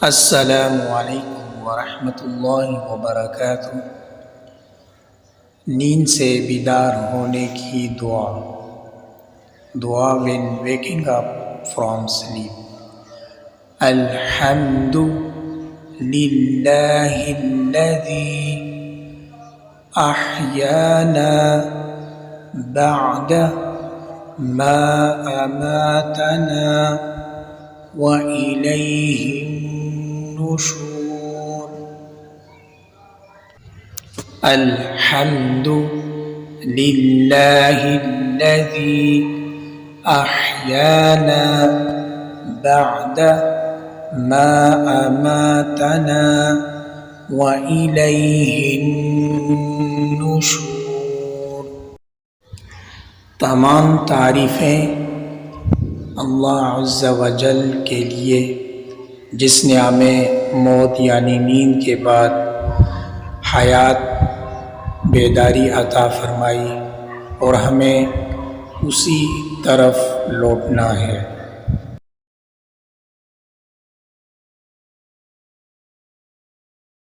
अस्सलामु अलैकुम वरहमतुल्लाहि वबरकातुह। नींद से बीदार होने की दुआ। दुआ when waking up from sleep। अल्हम्दु लिल्लाहिल्लज़ी अहयाना बअद मा अमातना व इलैहि नुशूर। अल्हम्दु लिल्लाहिल्लज़ी अहयाना बअद मा अमातना व इलैहि नुशूर। तमाम तारीफ़ें अल्लाह अज़्ज़ा व जल के लिए जिसने हमें मौत यानी नींद के बाद हयात बेदारी अता फरमाई और हमें उसी तरफ लौटना है।